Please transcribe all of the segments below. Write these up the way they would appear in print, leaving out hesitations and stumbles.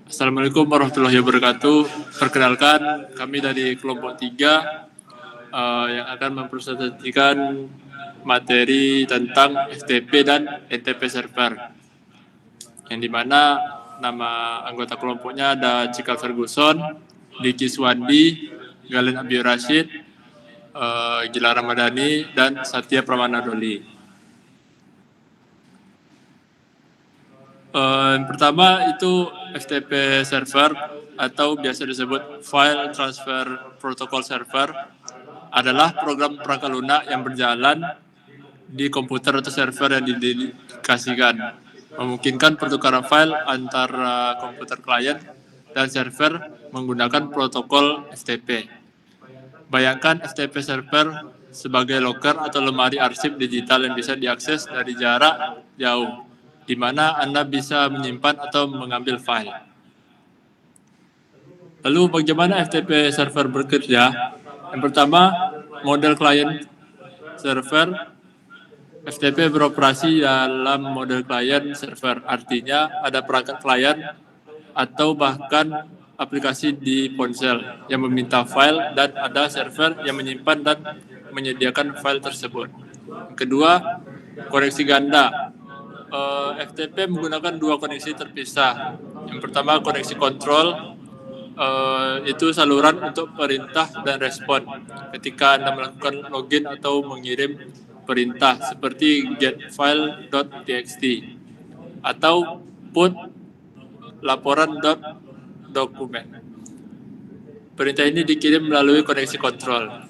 Assalamualaikum warahmatullahi wabarakatuh. Perkenalkan, kami dari kelompok 3 yang akan mempresentasikan materi tentang FTP dan NTP server. Yang dimana nama anggota kelompoknya ada Cikal Ferguson, Diki Swandi, Galen Abi Rashid, Gila Ramadhani, dan Satya Pramana Doli. Yang pertama itu FTP server atau biasa disebut File Transfer Protocol Server adalah program perangkat lunak yang berjalan di komputer atau server yang didedikasikan, memungkinkan pertukaran file antara komputer klien dan server menggunakan protokol FTP. Bayangkan FTP server sebagai loker atau lemari arsip digital yang bisa diakses dari jarak jauh, di mana Anda bisa menyimpan atau mengambil file. Lalu bagaimana FTP server bekerja? Yang pertama, model client server. FTP beroperasi dalam model client server, artinya ada perangkat klien atau bahkan aplikasi di ponsel yang meminta file dan ada server yang menyimpan dan menyediakan file tersebut. Kedua, koneksi ganda. FTP menggunakan dua koneksi terpisah. Yang pertama koneksi kontrol, itu saluran untuk perintah dan respon ketika Anda melakukan login atau mengirim perintah seperti getFile.txt atau put laporan.document. Perintah ini dikirim melalui koneksi kontrol.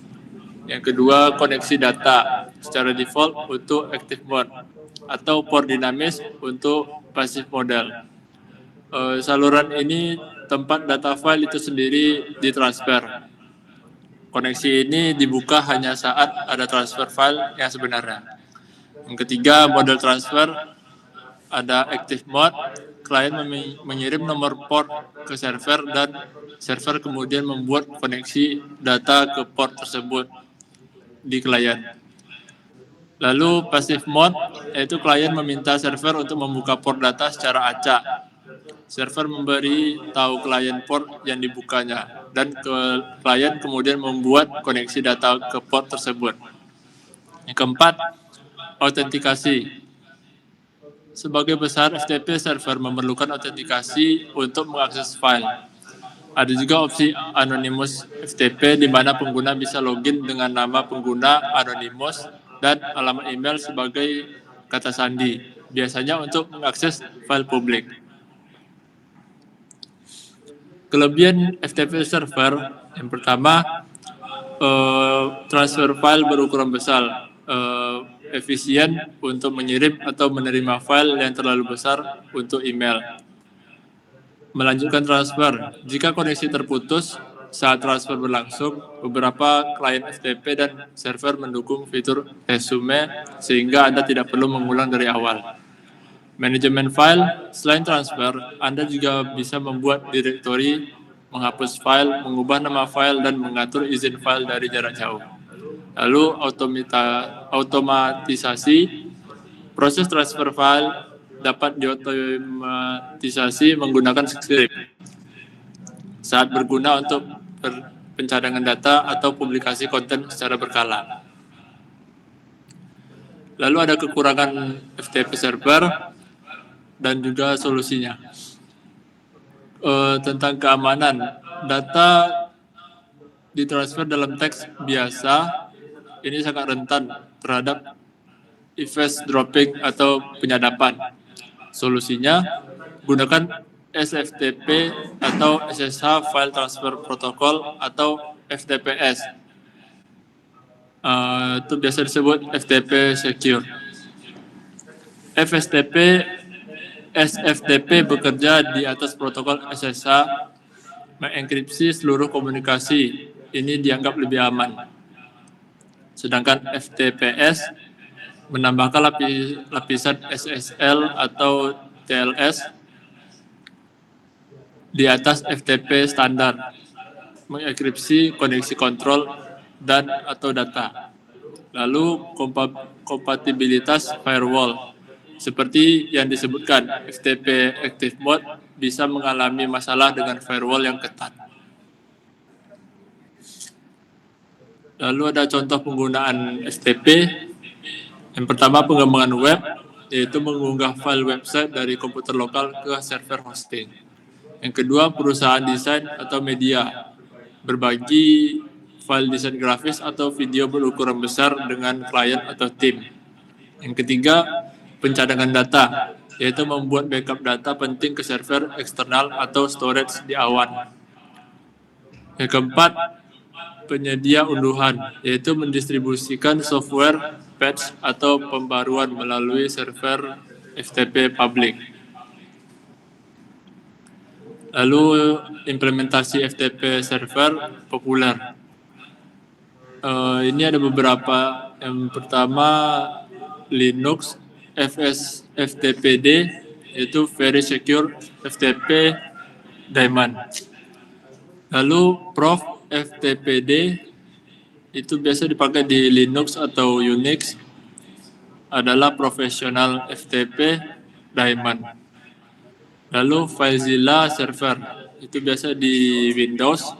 Yang kedua, koneksi data secara default untuk active mode atau port dinamis untuk passive model. Saluran ini tempat data file itu sendiri ditransfer. Koneksi ini dibuka hanya saat ada transfer file yang sebenarnya. Yang ketiga, model transfer ada active mode. Klien mengirim nomor port ke server dan server kemudian membuat koneksi data ke port tersebut di klien. Lalu passive mode, yaitu klien meminta server untuk membuka port data secara acak. Server memberi tahu klien port yang dibukanya, dan klien kemudian membuat koneksi data ke port tersebut. Yang keempat, autentikasi. Sebagai besar, FTP server memerlukan autentikasi untuk mengakses file. Ada juga opsi anonymous FTP di mana pengguna bisa login dengan nama pengguna anonymous dan alamat email sebagai kata sandi, biasanya untuk mengakses file publik. Kelebihan FTP server, yang pertama, transfer file berukuran besar, efisien untuk mengirim atau menerima file yang terlalu besar untuk email. Melanjutkan transfer, jika koneksi terputus saat transfer berlangsung, beberapa klien FTP dan server mendukung fitur resume sehingga Anda tidak perlu mengulang dari awal. Manajemen file, selain transfer, Anda juga bisa membuat direktori, menghapus file, mengubah nama file, dan mengatur izin file dari jarak jauh. Lalu otomatisasi, proses transfer file dapat diotomatisasi menggunakan script saat berguna untuk pencadangan data atau publikasi konten secara berkala. Lalu ada kekurangan FTP server dan juga solusinya. Tentang keamanan, data ditransfer dalam teks biasa, ini sangat rentan terhadap eavesdropping atau penyadapan. Solusinya, gunakan SFTP atau SSH File Transfer Protocol atau FTPS. Itu biasa disebut FTP Secure. SFTP bekerja di atas protokol SSH, mengenkripsi seluruh komunikasi. Ini dianggap lebih aman. Sedangkan FTPS menambahkan lapisan SSL atau TLS di atas FTP standar, mengenkripsi koneksi kontrol dan atau data. Lalu kompatibilitas firewall, seperti yang disebutkan FTP Active Mode bisa mengalami masalah dengan firewall yang ketat. Lalu ada contoh penggunaan FTP. Yang pertama, pengembangan web, yaitu mengunggah file website dari komputer lokal ke server hosting. Yang kedua, perusahaan desain atau media, berbagi file desain grafis atau video berukuran besar dengan klien atau tim. Yang ketiga, pencadangan data, yaitu membuat backup data penting ke server eksternal atau storage di awan. Yang keempat, penyedia unduhan, yaitu mendistribusikan software, patch, atau pembaruan melalui server FTP public. Lalu implementasi FTP server populer. Ini ada beberapa. Yang pertama Linux FTPD, yaitu Very Secure FTP Daemon. Lalu Prof FTPD itu biasa dipakai di Linux atau Unix, adalah Professional FTP Daemon. Lalu FileZilla Server itu biasa di Windows,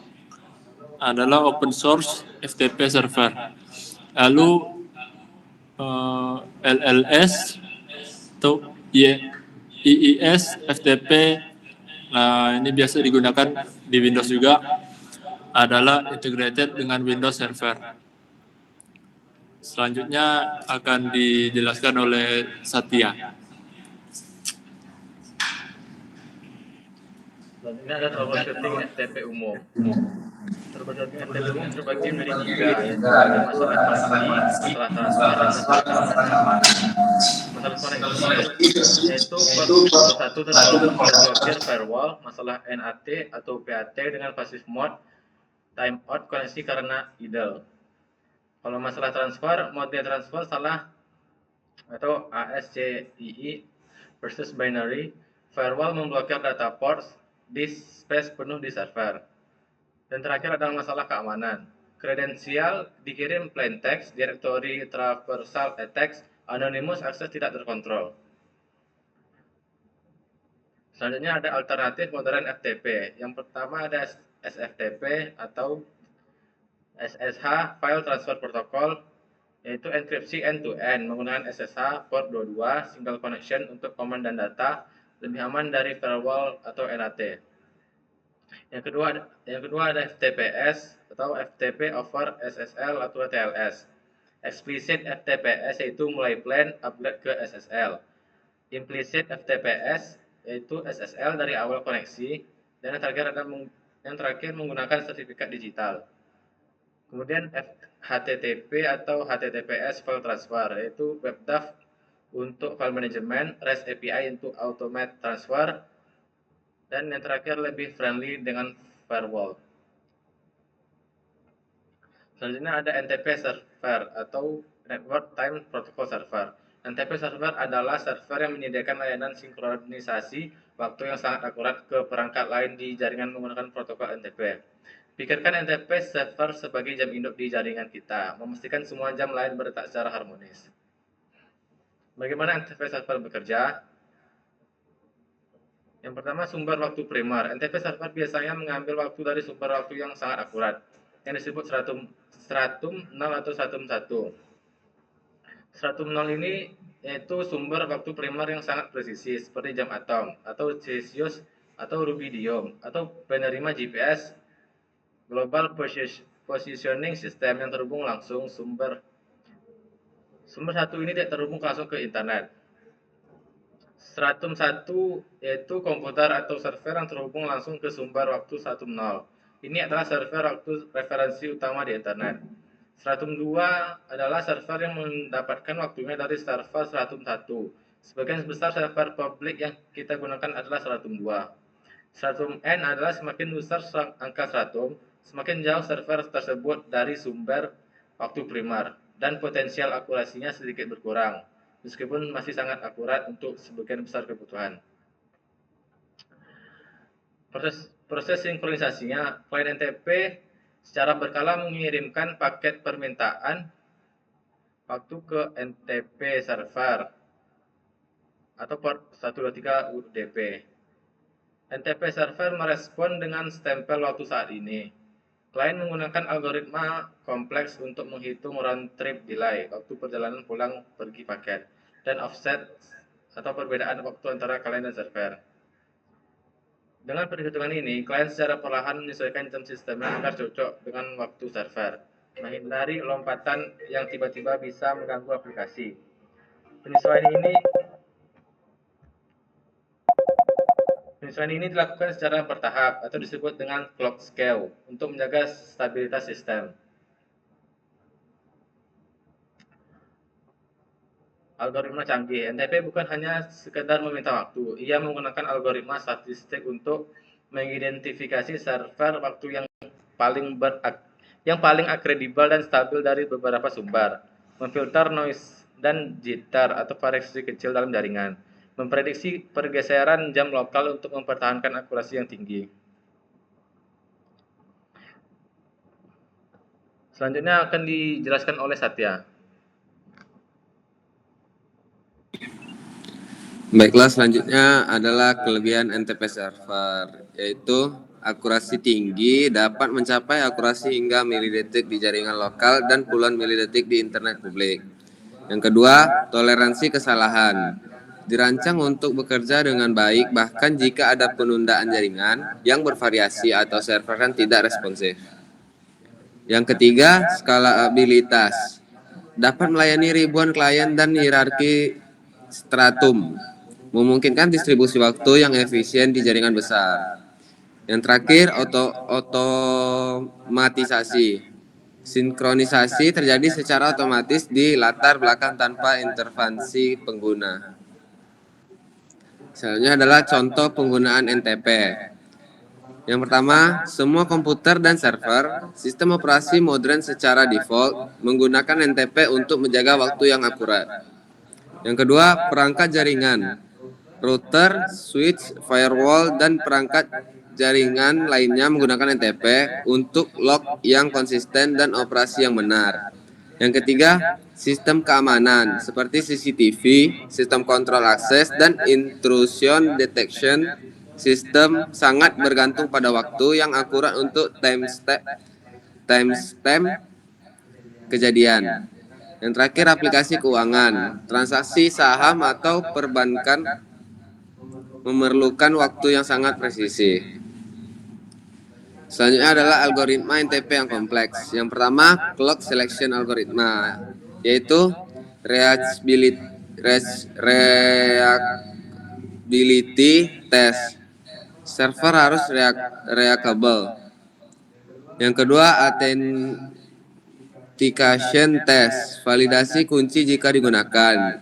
adalah Open Source FTP Server. Lalu LLS atau IIS FTP, nah ini biasa digunakan di Windows juga, adalah integrated dengan Windows Server. Selanjutnya akan dijelaskan oleh Satya. Ini ada troubleshooting FTP umum. Troubleshooting FTP umum terbagi menjadi 3, yaitu ada masalah koneksi, masalah transfer, dan masalah keamanan. Masalah koneksi yaitu satu tentang memblokir firewall, masalah NAT atau PAT dengan passive mode, timeout koneksi karena idle. Kalau masalah transfer, mode transfer salah atau ASCII versus binary, firewall memblokir data ports, disk space penuh di server. Dan terakhir adalah masalah keamanan. Kredensial dikirim plain text, directory traversal attacks, anonymous akses tidak terkontrol. Selanjutnya ada alternatif modern FTP. Yang pertama ada SFTP atau SSH File Transfer Protocol, yaitu enkripsi end-to-end menggunakan SSH port 22 single connection untuk command dan data, lebih aman dari firewall atau NAT. Yang kedua ada FTPS atau FTP over SSL atau TLS. Explicit FTPS yaitu mulai plain upgrade ke SSL. Implicit FTPS yaitu SSL dari awal koneksi, dan yang terakhir menggunakan sertifikat digital. Kemudian HTTP atau HTTPS file transfer, yaitu WebDAV untuk file management, REST API untuk automate transfer, dan yang terakhir lebih friendly dengan firewall. Selanjutnya ada NTP server atau Network Time Protocol Server. NTP server adalah server yang menyediakan layanan sinkronisasi waktu yang sangat akurat ke perangkat lain di jaringan menggunakan protokol NTP. Pikirkan NTP server sebagai jam induk di jaringan kita, memastikan semua jam lain berdetak secara harmonis. Bagaimana NTP server bekerja? Yang pertama, sumber waktu primer. NTP server biasanya mengambil waktu dari sumber waktu yang sangat akurat, yang disebut stratum 0 atau stratum 1. Stratum 0 ini yaitu sumber waktu primer yang sangat presisi, seperti jam atom, atau Celsius, atau rubidium, atau penerima GPS, Global Positioning System, yang terhubung langsung. Sumber satu ini tidak terhubung langsung ke internet. Stratum 1 yaitu komputer atau server yang terhubung langsung ke sumber waktu stratum 0. Ini adalah server waktu referensi utama di internet. Stratum 2 adalah server yang mendapatkan waktunya dari server stratum 1. Sebagian besar server publik yang kita gunakan adalah stratum 2. Stratum N adalah semakin besar angka stratum, semakin jauh server tersebut dari sumber waktu primer, dan potensial akurasinya sedikit berkurang, meskipun masih sangat akurat untuk sebagian besar kebutuhan. Proses sinkronisasinya, klien NTP secara berkala mengirimkan paket permintaan waktu ke NTP server atau port 123 UDP. NTP server merespon dengan stempel waktu saat ini. Klien menggunakan algoritma kompleks untuk menghitung round trip delay, waktu perjalanan pulang pergi paket, dan offset atau perbedaan waktu antara klien dan server. Dengan perhitungan ini, klien secara perlahan menyesuaikan jam sistemnya agar cocok dengan waktu server, menghindari lompatan yang tiba-tiba bisa mengganggu aplikasi. Penyesuaian ini dilakukan secara bertahap atau disebut dengan clock scale untuk menjaga stabilitas sistem. Algoritma canggih. NTP bukan hanya sekedar meminta waktu, ia menggunakan algoritma statistik untuk mengidentifikasi server waktu yang paling kredibel dan stabil dari beberapa sumber, memfilter noise dan jitter atau variasi kecil dalam jaringan, memprediksi pergeseran jam lokal untuk mempertahankan akurasi yang tinggi. Selanjutnya akan dijelaskan oleh Satya. Baiklah, selanjutnya adalah kelebihan NTP server, yaitu akurasi tinggi dapat mencapai akurasi hingga milidetik di jaringan lokal dan puluhan milidetik di internet publik. Yang kedua, toleransi kesalahan. Dirancang untuk bekerja dengan baik bahkan jika ada penundaan jaringan yang bervariasi atau server yang tidak responsif. Yang ketiga, skalabilitas. Dapat melayani ribuan klien dan hierarki stratum, memungkinkan distribusi waktu yang efisien di jaringan besar. Yang terakhir, otomatisasi. Sinkronisasi terjadi secara otomatis di latar belakang tanpa intervensi pengguna. Selanjutnya adalah contoh penggunaan NTP. Yang pertama, semua komputer dan server, sistem operasi modern secara default menggunakan NTP untuk menjaga waktu yang akurat. Yang kedua, perangkat jaringan, router, switch, firewall, dan perangkat jaringan lainnya menggunakan NTP untuk log yang konsisten dan operasi yang benar. Yang ketiga, sistem keamanan seperti CCTV, sistem kontrol akses, dan intrusion detection sistem sangat bergantung pada waktu yang akurat untuk timestamp kejadian. Yang terakhir, aplikasi keuangan, transaksi saham atau perbankan memerlukan waktu yang sangat presisi. Selanjutnya adalah algoritma NTP yang kompleks. Yang pertama, clock selection algoritma, yaitu reactability test. Server harus reactable. Yang kedua, authentication test, validasi kunci jika digunakan.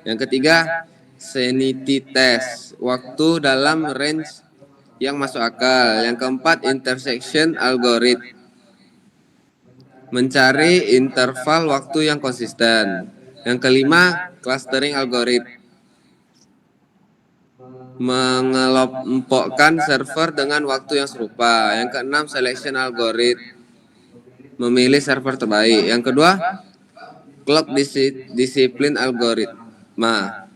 Yang ketiga, sanity test, waktu dalam range yang masuk akal. Yang keempat, intersection algorithm, mencari interval waktu yang konsisten. Yang kelima, clustering algorithm, mengelompokkan server dengan waktu yang serupa. Yang keenam, selection algorithm, memilih server terbaik. Yang kedua, clock discipline algoritma,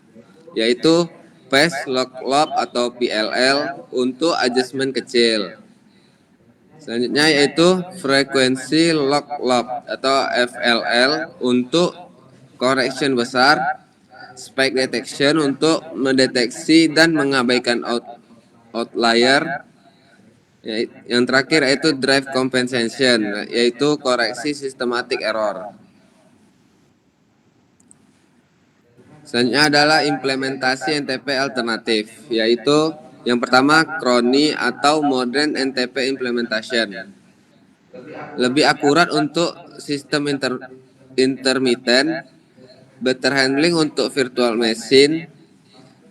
yaitu phase lock loop atau PLL untuk adjustment kecil. Selanjutnya yaitu frekuensi lock loop atau FLL untuk correction besar, spike detection untuk mendeteksi dan mengabaikan outlier. Yang terakhir yaitu drive compensation, yaitu koreksi sistematik error. Selanjutnya adalah implementasi NTP alternatif, yaitu yang pertama Crony atau Modern NTP Implementation. Lebih akurat untuk sistem intermittent, better handling untuk virtual machine,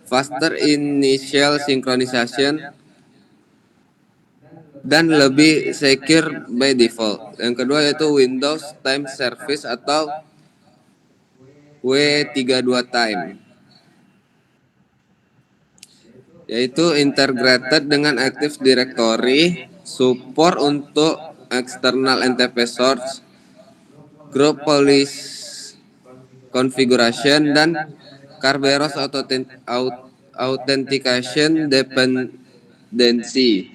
faster initial synchronization, dan lebih secure by default. Yang kedua yaitu Windows Time Service atau W32 Time, yaitu integrated dengan Active Directory, support untuk external NTP source, group policy configuration, dan Kerberos authentication Redundancy.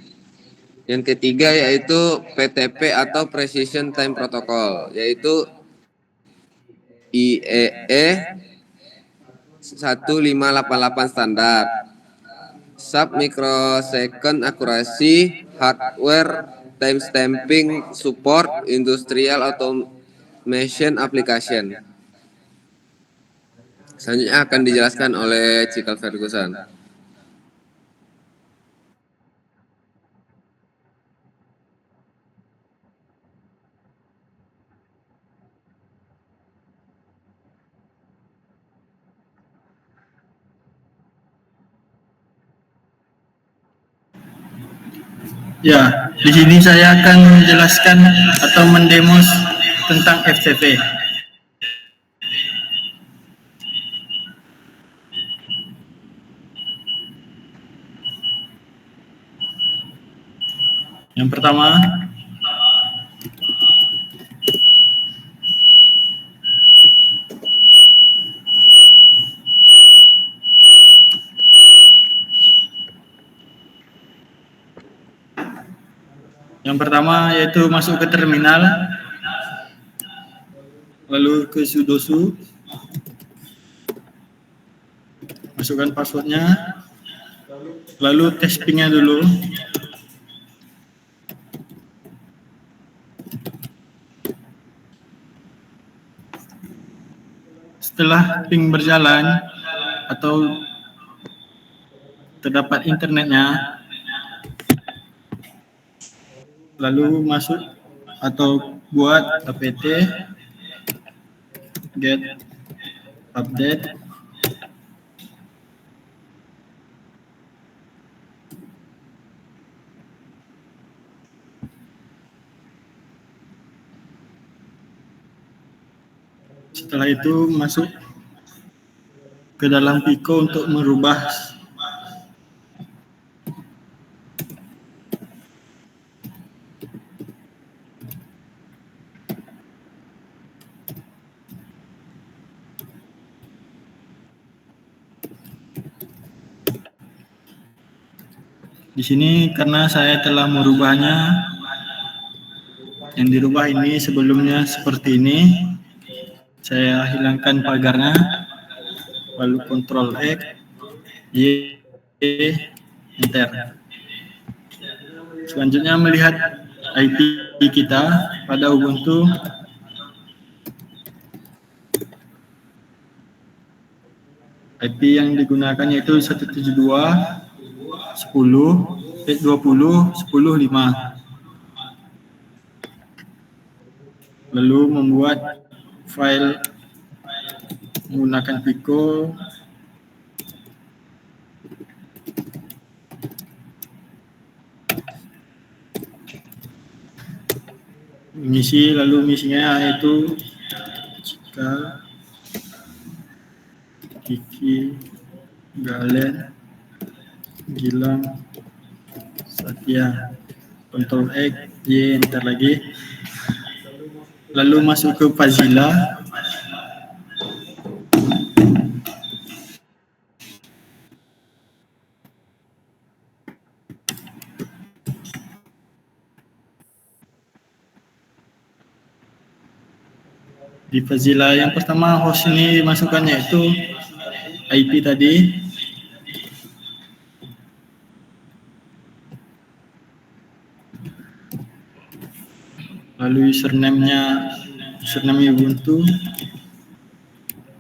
Yang ketiga yaitu PTP atau Precision Time Protocol, yaitu IEE 1588 standar. Sub microsecond accuracy hardware timestamping support industrial automation application. Selanjutnya akan dijelaskan oleh Cikal Ferguson. Ya, di sini saya akan menjelaskan atau mendemos tentang FTP. Yang pertama, yaitu masuk ke terminal, lalu ke sudoku, masukkan passwordnya, lalu tes pingnya dulu. Setelah ping berjalan atau terdapat internetnya, lalu masuk atau buat apt get update. Setelah itu masuk ke dalam Pico untuk merubah di sini karena saya telah merubahnya. Yang dirubah ini sebelumnya seperti ini. Saya hilangkan pagarnya, lalu Ctrl X, Y, Enter. Selanjutnya melihat IP kita pada Ubuntu. IP yang digunakan yaitu 172.10.20.10.5. Lalu membuat file menggunakan Pico. Mengisi, lalu misinya yaitu Cikal, Kiki, Galen, Gilang, Satya. Ctrl X, Y, enter lagi. Lalu masuk ke Fazila. Di Fazila yang pertama host ini masukkannya itu IP tadi. Lalu username-nya Ubuntu,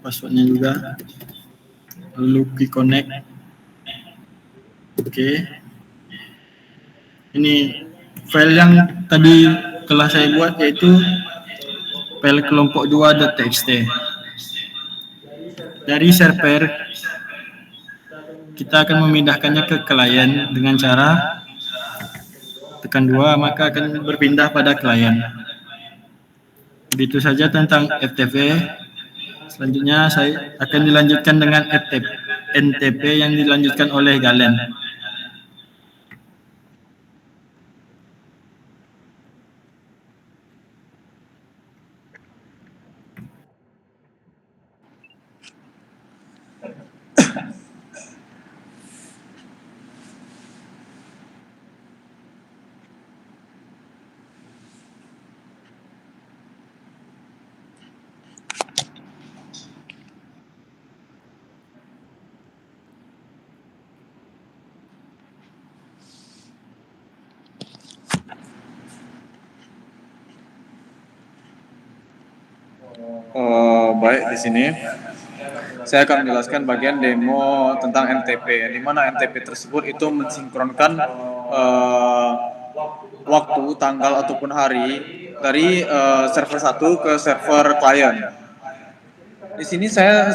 passwordnya juga, lalu key connect. Oke. Ini file yang tadi telah saya buat yaitu file kelompok 2.txt. Dari server kita akan memindahkannya ke klien dengan cara tekan 2, maka akan berpindah pada klien. Begitu saja tentang FTP. Selanjutnya saya akan dilanjutkan dengan NTP yang dilanjutkan oleh Galen. Baik, di sini saya akan menjelaskan bagian demo tentang NTP, di mana NTP tersebut itu mensinkronkan waktu, tanggal ataupun hari dari server satu ke server klien. Di sini saya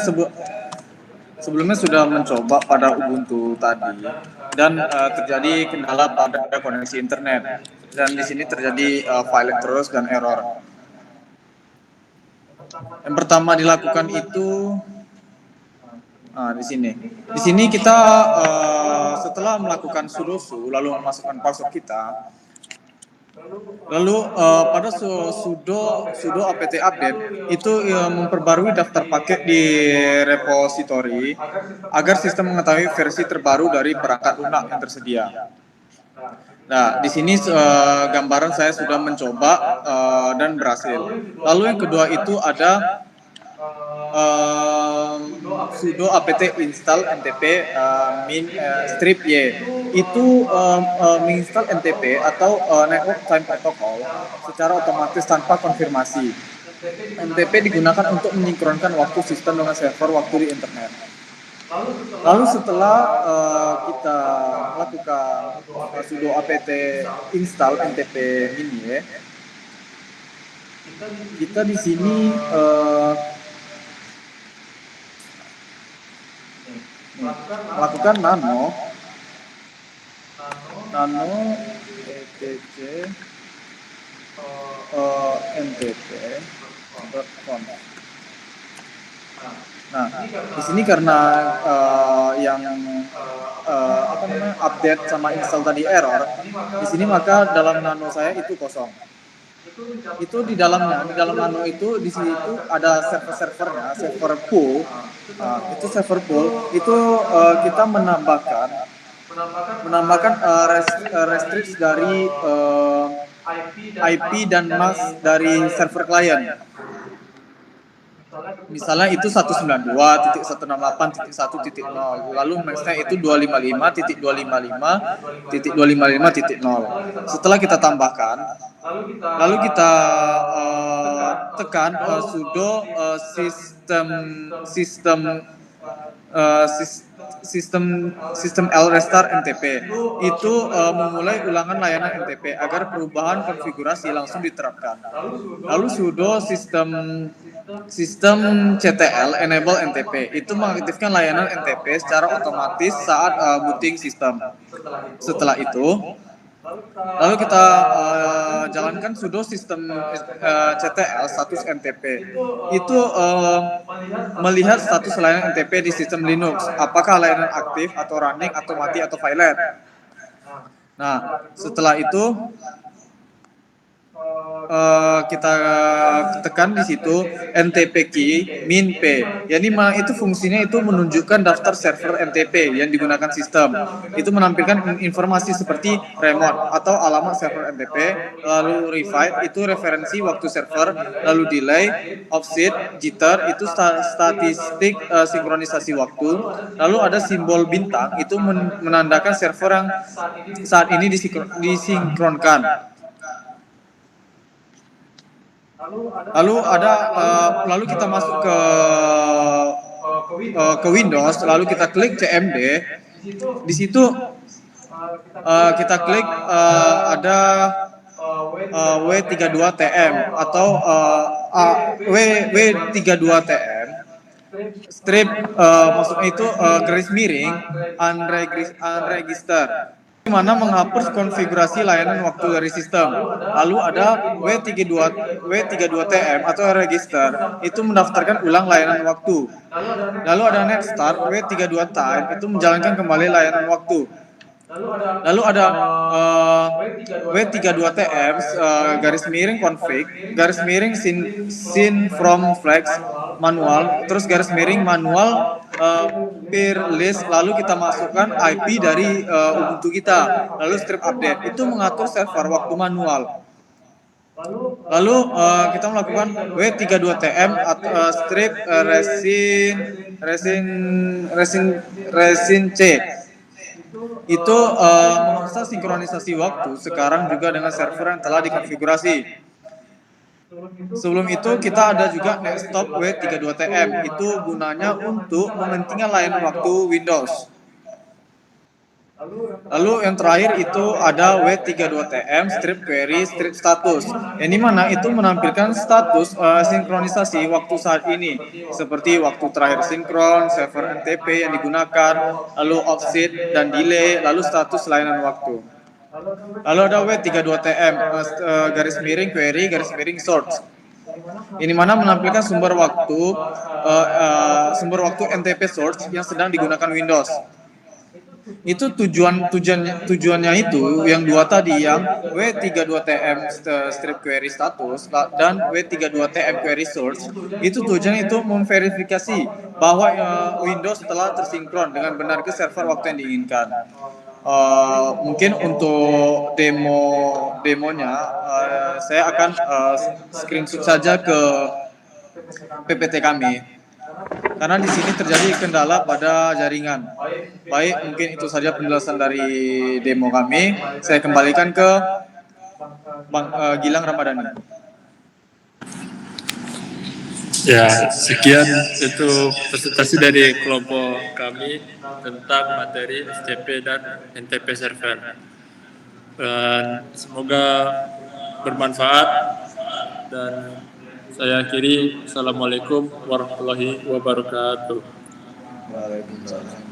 sebelumnya sudah mencoba pada Ubuntu tadi dan terjadi kendala pada koneksi internet dan di sini terjadi file terus dan error. Yang pertama dilakukan itu di sini. Di sini kita setelah melakukan sudo lalu memasukkan password kita, lalu pada sudo apt update itu memperbarui daftar paket di repositori agar sistem mengetahui versi terbaru dari perangkat lunak yang tersedia. Nah, di sini gambaran saya sudah mencoba dan berhasil. Lalu yang kedua itu ada sudo apt install ntp min strip y. Itu menginstal ntp atau network time protocol secara otomatis tanpa konfirmasi. NTP digunakan untuk mensinkronkan waktu sistem dengan server waktu di internet. Lalu setelah kita melakukan sudo apt install ntp mini, kita di sini melakukan nano etc ntp.conf. Nah, di sini karena update sama install tadi error, di sini maka dalam nano saya itu kosong. Itu di dalam nano itu di situ ada servernya, server pool. Itu server pool itu kita menambahkan restrict dari IP dan mask dari server klien. Misalnya itu 192.168.1.0, lalu maxnya itu 255.255.255.0. Setelah kita tambahkan, lalu kita tekan sudo sistem L restart NTP. Itu memulai ulangan layanan NTP agar perubahan konfigurasi langsung diterapkan. Lalu sudo sistem CTL enable NTP itu mengaktifkan layanan NTP secara otomatis saat booting sistem. Setelah itu, lalu kita jalankan sudo sistem CTL status NTP. Itu melihat status layanan NTP di sistem Linux, apakah layanan aktif atau running atau mati atau violet. Nah, setelah itu kita tekan di situ NTP key min p. Yani itu fungsinya itu menunjukkan daftar server NTP yang digunakan sistem. Itu menampilkan informasi seperti remote atau alamat server NTP, lalu revive itu referensi waktu server, lalu delay, offset, jitter itu statistik sinkronisasi waktu, lalu ada simbol bintang itu menandakan server yang saat ini disinkronkan. Lalu kita masuk ke Windows, lalu kita klik CMD. Di situ kita klik ada W32TM atau W32TM strip, maksudnya itu garis miring unregister, di mana menghapus konfigurasi layanan waktu dari sistem. Lalu ada W32TM atau register, itu mendaftarkan ulang layanan waktu. Lalu ada net start W32time, itu menjalankan kembali layanan waktu. Lalu ada W32TM garis miring config, garis miring sin from flex manual, terus garis miring manual peer list, lalu kita masukkan IP dari Ubuntu kita, lalu strip update itu mengatur server waktu manual. Lalu kita melakukan W32TM atau strip resin C. Itu memaksa sinkronisasi waktu sekarang juga dengan server yang telah dikonfigurasi. Sebelum itu kita ada juga Nextstop W32TM. Itu gunanya untuk mementingkan layanan waktu Windows. Lalu yang terakhir itu ada W32TM strip query strip status. Yang dimana itu menampilkan status sinkronisasi waktu saat ini, seperti waktu terakhir sinkron, server NTP yang digunakan, lalu offset dan delay, lalu status layanan waktu. Lalu ada W32TM garis miring query garis miring source. Ini mana menampilkan sumber waktu NTP source yang sedang digunakan Windows. Itu tujuannya itu yang dua tadi, yang W32TM strip query status dan W32TM query source, itu tujuannya itu memverifikasi bahwa Windows telah tersinkron dengan benar ke server waktu yang diinginkan. Mungkin untuk demonya saya akan screenshot saja ke PPT kami. Karena di sini terjadi kendala pada jaringan. Baik, mungkin itu saja penjelasan dari demo kami. Saya kembalikan ke Bang Gilang Ramadhani. Ya, sekian itu presentasi dari kelompok kami tentang materi STP dan NTP server. Dan semoga bermanfaat, dan saya akhiri. Assalamualaikum warahmatullahi wabarakatuh. Waalaikumsalam.